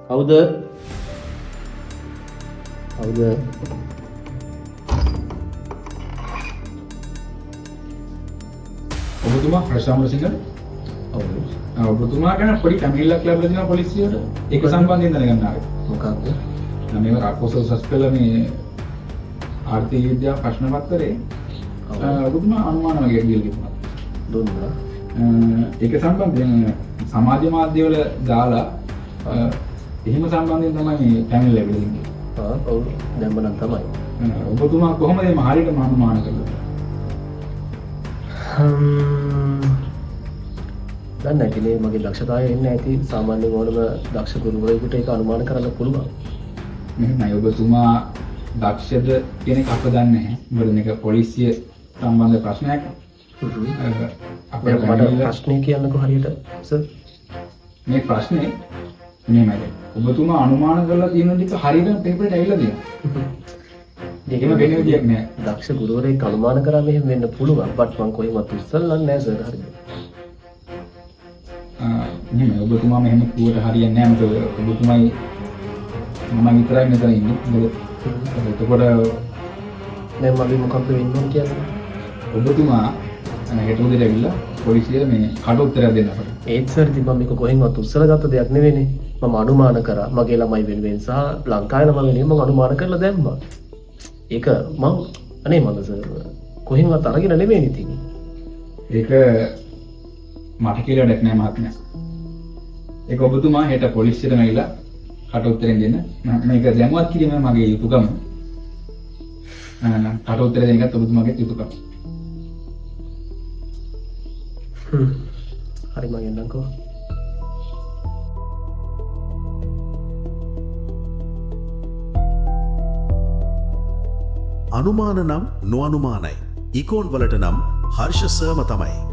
කවුද? කවුද? ඔබතුමා ප්‍රශාමරසිංහ? ඔව්. ඔබතුමා ගැන පොඩි කැමිල්ලක් ලැබලා තියෙනවා පොලිසියට. ඒක සම්බන්ධයෙන් දැනගන්න ආවේ. මොකක්ද? මේක රාකෝස උසස් පෙළ මේ ආර්ථික විද්‍යා ප්‍රශ්න පත්‍රයේ ඔබතුමා අනුමාන වගේ දීලා තිබුණා. දුන්නා. ඒක සම්බන්ධයෙන් සමාජ මාධ්‍යවල දාලා එහෙම සම්බන්ධයෙන් තමයි මේ පැමිණ ලැබෙලා ඉන්නේ. ඔව්. දැම්ම නම් තමයි. ඔබතුමා කොහොමද මේ හරියටම අනුමාන කළේ? දැන් නැතිනේ මගේ දක්ෂතාවය එන්නේ නැති සාමාන්‍යයෙන් ඕනම දක්ෂ ගුරුවරයෙකුට ඒක අනුමාන කරන්න පුළුවන්. නෑ ඔබතුමා දක්ෂද කියන එක අප දන්නේ නැහැ. මොකද මේක පොලිසිය සම්බන්ධ ප්‍රශ්නයක්. අපේ මට ප්‍රශ්නේ කියන්නකෝ හරියට සර්. මේ ප්‍රශ්නේ මෙහෙමයි. ඔබතුමා අනුමාන කරලා තියෙන ටික හරියටම පේපරේට ඇවිල්ලා තියෙනවා. ඒකම වෙන විදියක් නෑ. දක්ෂ ගුරුවරයෙක් අනුමාන කරා මෙහෙම වෙන්න පුළුවන්. බට් මං කොහෙවත් උත්සල්ලන්නේ නැහැ සර් හරියට. නෙමෙයි ඔබතුමා මෙහෙම කිව්වට හරියන්නේ නැහැ. මොකද ඔබතුමයි මම විතරයි මෙතන ඉන්නේ. මොකද එතකොට දැන් මගේ මොකක්ද වෙන්න ඕන කියන්නේ? ඔබතුමා හෙට උදේට ඇවිල්ලා පොලිසියට මේ කඩ උත්තරයක් දෙන්න අපට. ඒත් සර් ඉතින් මම මේක කොහෙන්වත් උත්සල ගත්ත දෙයක් නෙවෙයිනේ. මම අනුමාන කරා මගේ ළමයි වෙනුවෙන් සහ ලංකාවේ ළමයි වෙනුවෙන් මම අනුමාන කරලා දැම්මා. ඒක මං අනේ මම සර් කොහෙන්වත් අරගෙන නෙවෙයි ඉතින්. ඒක මට කියලා වැඩක් නෑ මහත්මයා. ඒක ඔබතුමා හෙට පොලිසියට ඇවිල්ලා කට උත්තරෙන් දෙන්න. මේක දැනුවත් කිරීම මගේ යුතුකම. කට උත්තර දෙන එකත් ඔබතුමාගේ යුතුකම. හරි මම එන්නම්කෝ. අනුමාන නම් නොඅනුමානයි. ඉකෝන් වලට නම් හර්ෂ සර්ම තමයි.